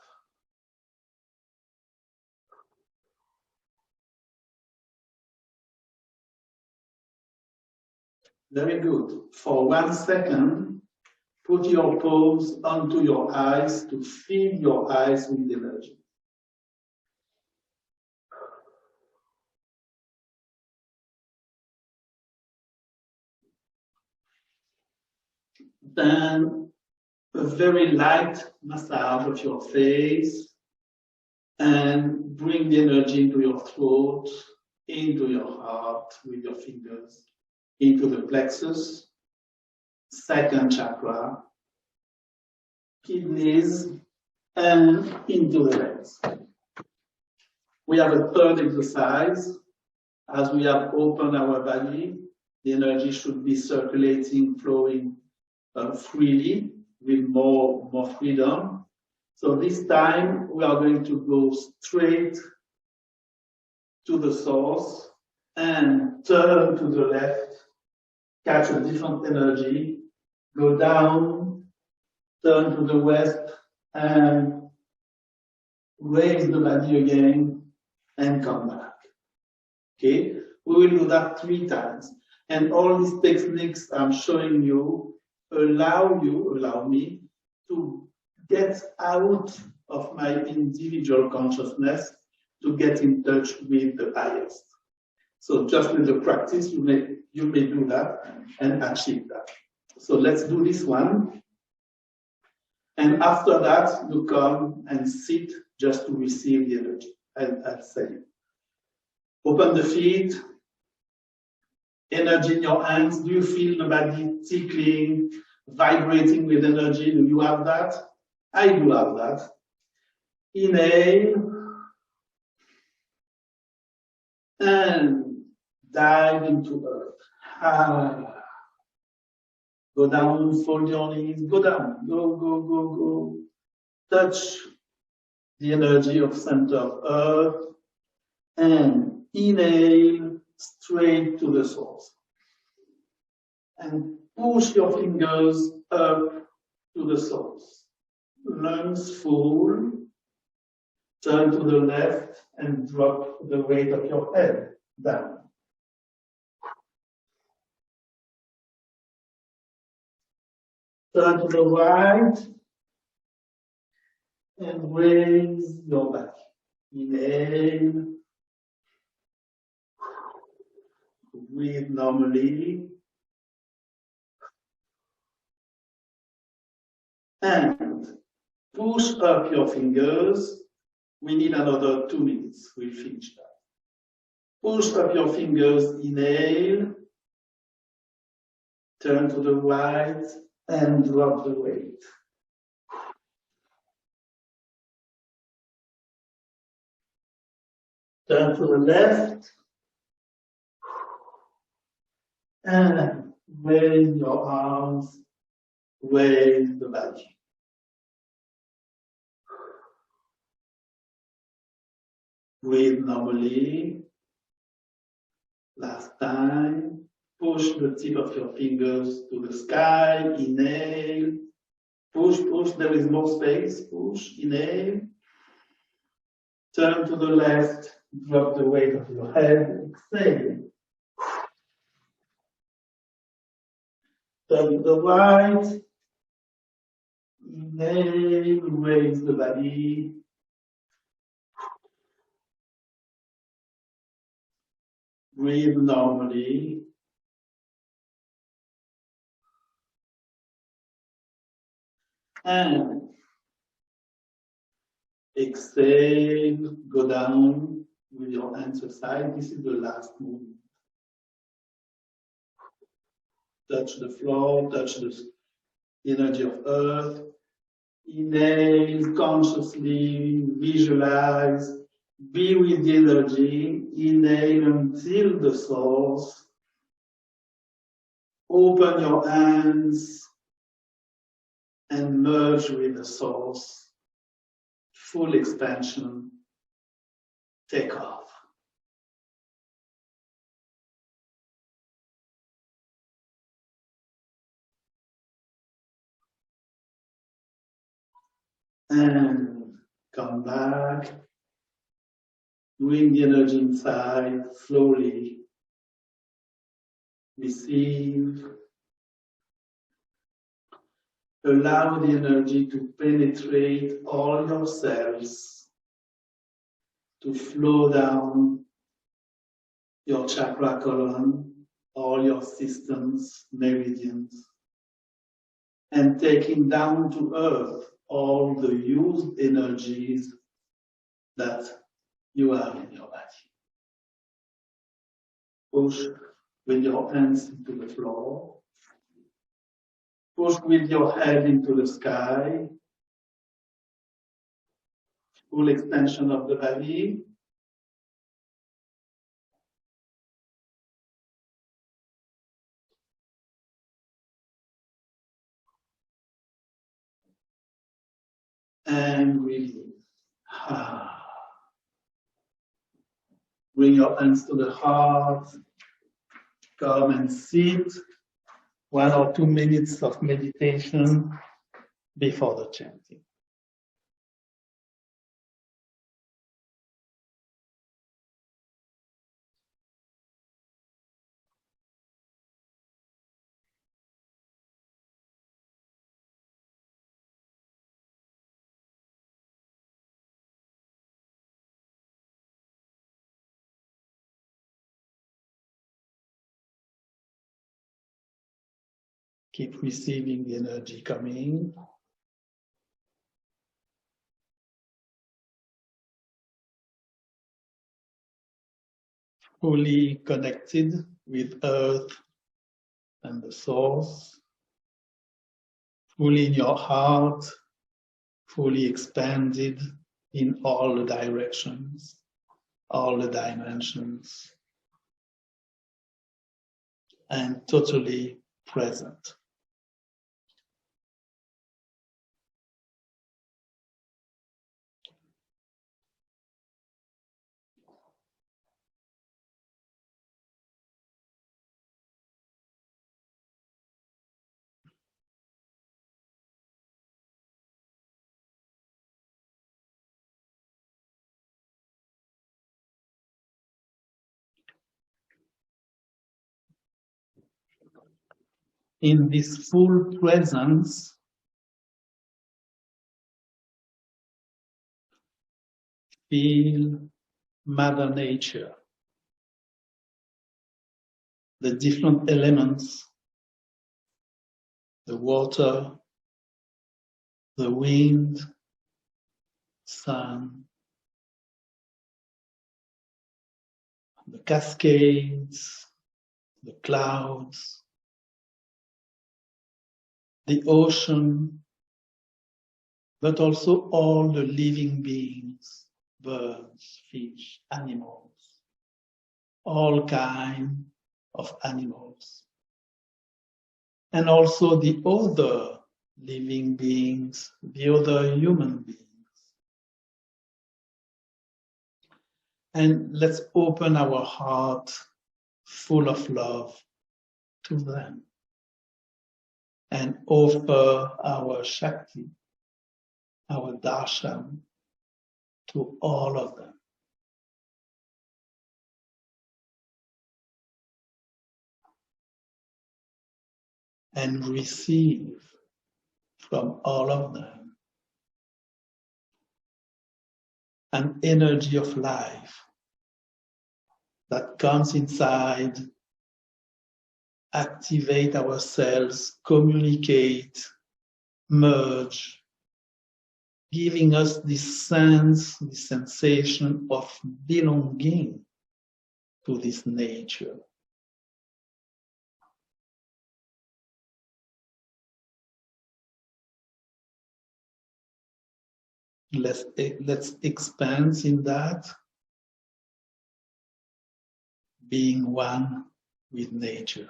Very good. For 1 second, put your palms onto your eyes to fill your eyes with energy. Then a very light massage of your face and bring the energy into your throat, into your heart with your fingers, into the plexus, second chakra, kidneys, and into the legs. We have a third exercise. As we have opened our body, the energy should be circulating, flowing freely with more freedom. So this time we are going to go straight to the source and turn to the left, catch a different energy, go down, turn to the west, and raise the body again and come back. Okay, we will do that 3 times. And all these techniques I'm showing you allow me to get out of my individual consciousness to get in touch with the highest. So just with the practice, you may do that and achieve that. So let's do this one. And after that, you come and sit just to receive the energy. I'll say it. Open the feet. Energy in your hands. Do you feel the body tickling, vibrating with energy. Do you have that? I do have that. Inhale and dive into earth. Go down, fold your knees, go down, go, go, go, go. Touch the energy of center of earth and inhale straight to the source. And push your fingers up to the source. Lungs full. Turn to the left and drop the weight of your head down. Turn to the right and raise your back. Inhale. Breathe normally. And push up your fingers. We need another 2 minutes. We'll finish that. Push up your fingers. Inhale. Turn to the right and drop the weight. Turn to the left and raise your arms, raise the body. Breathe normally. Last time. Push the tip of your fingers to the sky. Inhale. Push, push. There is more space. Push. Inhale. Turn to the left. Drop the weight of your head. Exhale. Turn to the right. Inhale. Raise the body. Breathe normally. And exhale, go down with your hands aside. This is the last movement. Touch the floor, touch the energy of earth. Inhale consciously, visualize, be with the energy. Inhale until the source. Open your hands and merge with the source. Full expansion. Take off. And come back. Bring the energy inside slowly. Receive. Allow the energy to penetrate all your cells, to flow down your chakra column, all your systems, meridians, and taking down to earth all the used energies that you have in your body. Push with your hands into the floor. Push with your head into the sky. Full extension of the body. And release. Bring your hands to the heart. Come and sit. 1 or 2 minutes of meditation before the chanting. Keep receiving the energy coming. Fully connected with Earth and the Source. fully in your heart, fully expanded in all the directions, all the dimensions, and totally present. In this full presence, feel Mother Nature, the different elements, the water, the wind, sun, the cascades, the clouds, the ocean, but also all the living beings, birds, fish, animals, all kinds of animals, and also the other living beings, the other human beings. And let's open our heart full of love to them and offer our Shakti, our darshan to all of them. And receive from all of them an energy of life that comes inside, activate ourselves, communicate, merge, giving us this sense, this sensation of belonging to this nature. Let's expand in that, being one with nature,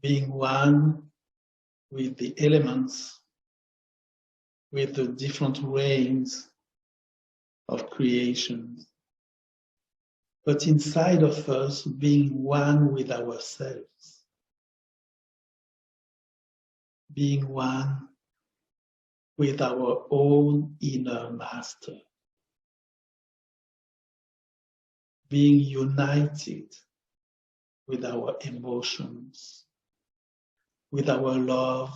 being one with the elements, with the different reigns of creation, but inside of us being one with ourselves, being one with our own inner master, being united with our emotions, with our love,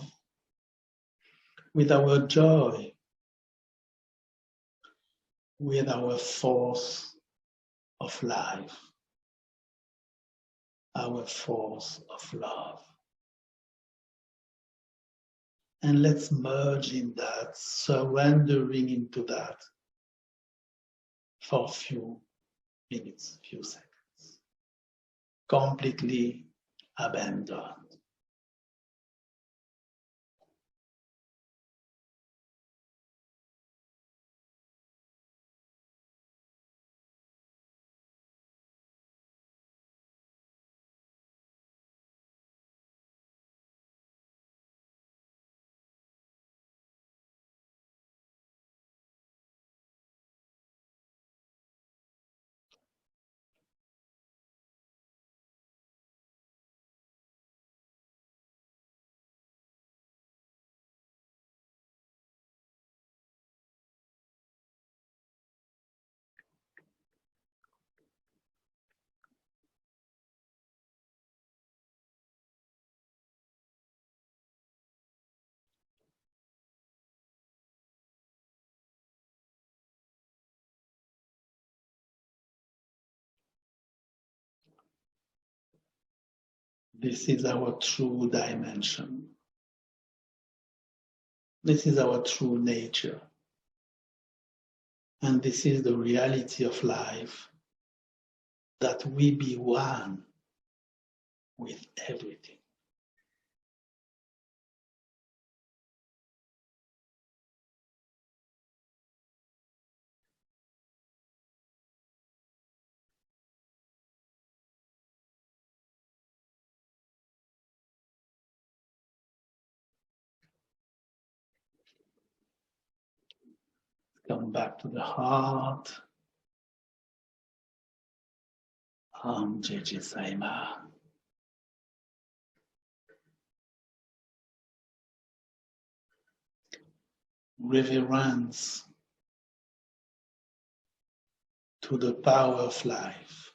with our joy, with our force of life, our force of love. And let's merge in that, surrendering into that for a few minutes, few seconds. Completely abandoned. This is our true dimension. This is our true nature. And this is the reality of life, that we be one with everything. Come back to the heart. Jeje Saima. Reverence to the power of life,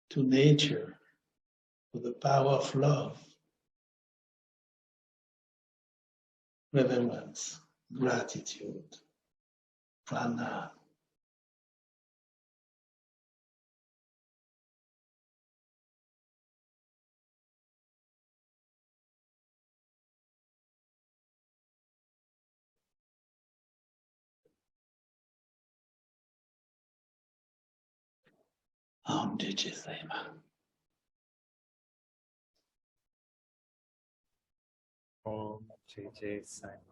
to nature, to the power of love. Reverence, gratitude, prana. Jeje Saima. Om Jai Sai.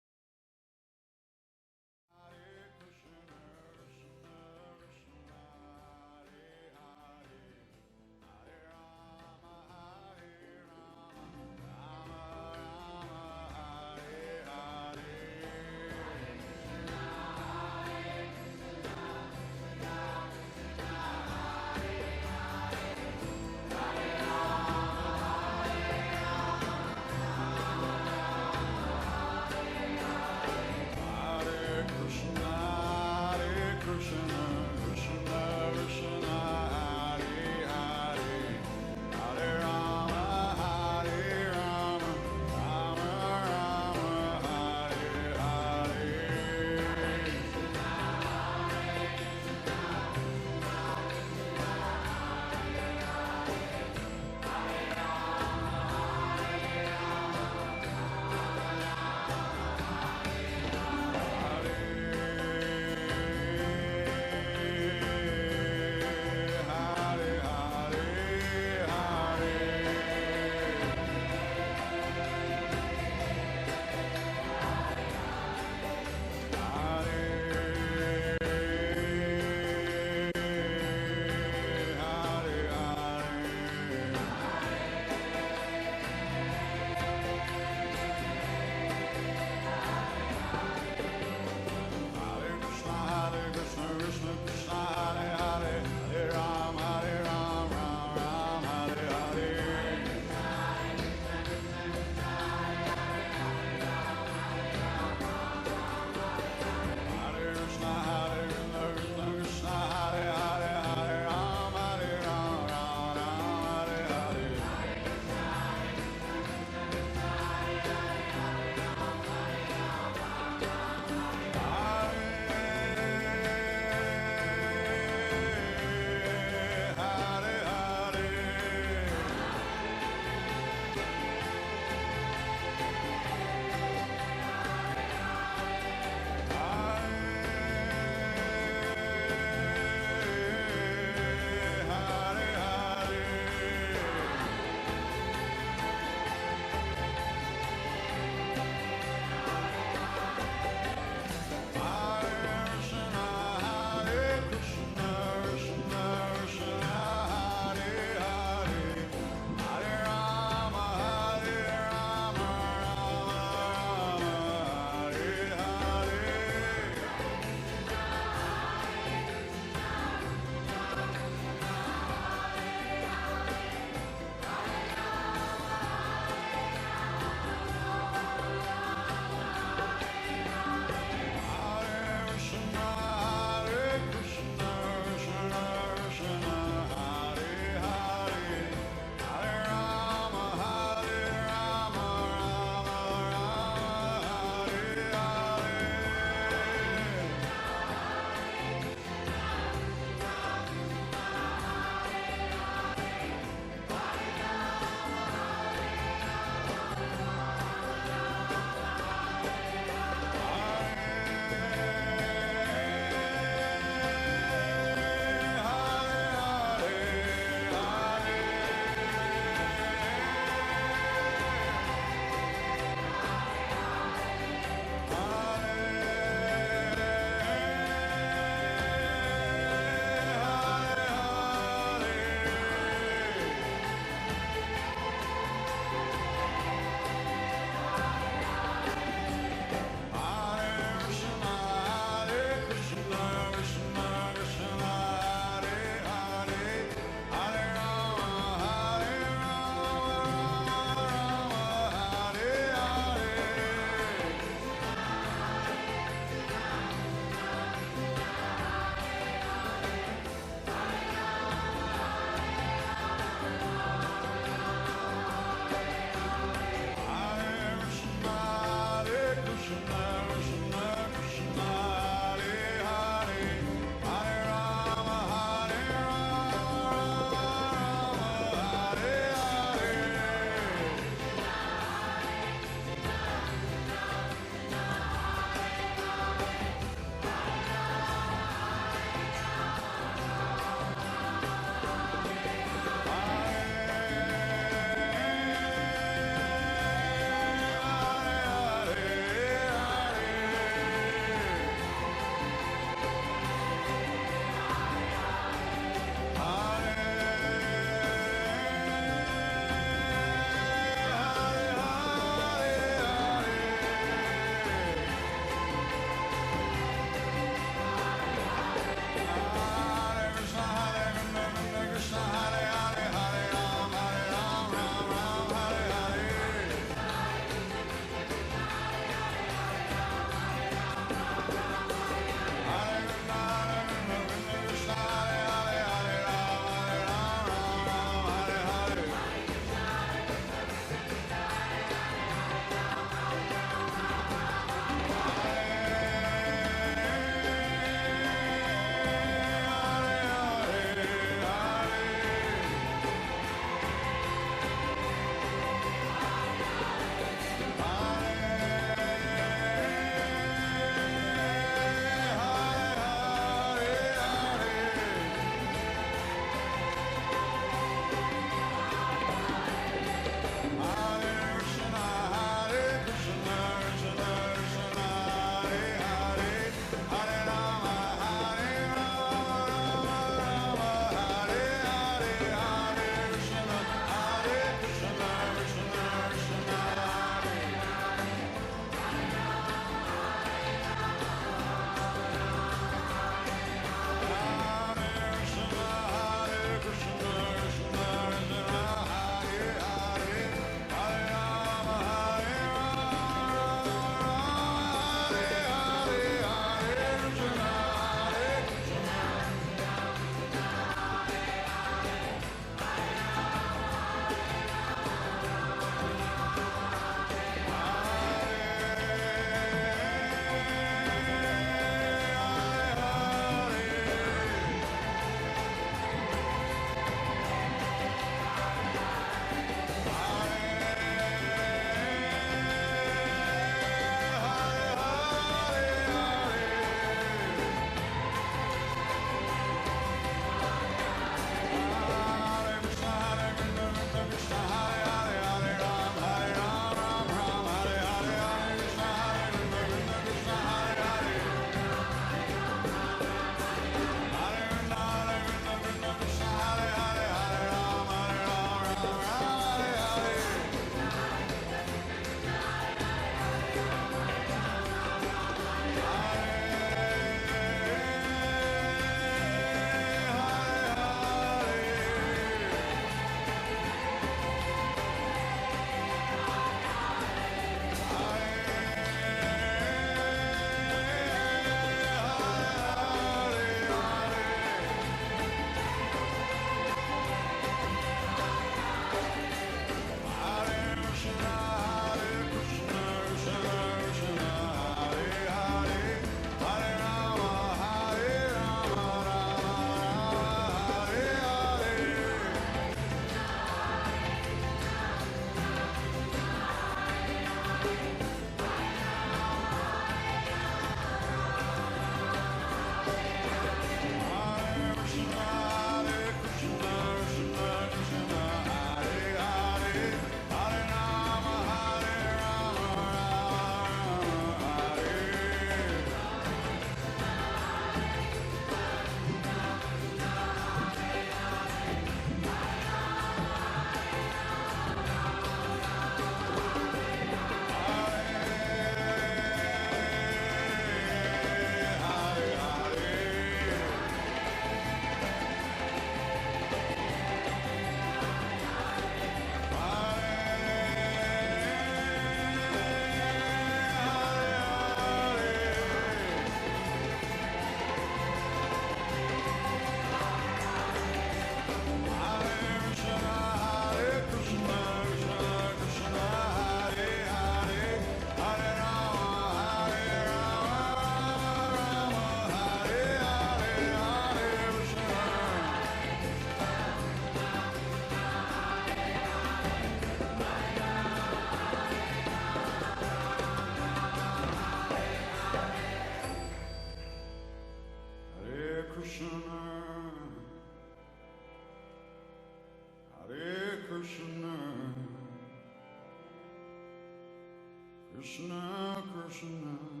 Krishna, Krishna.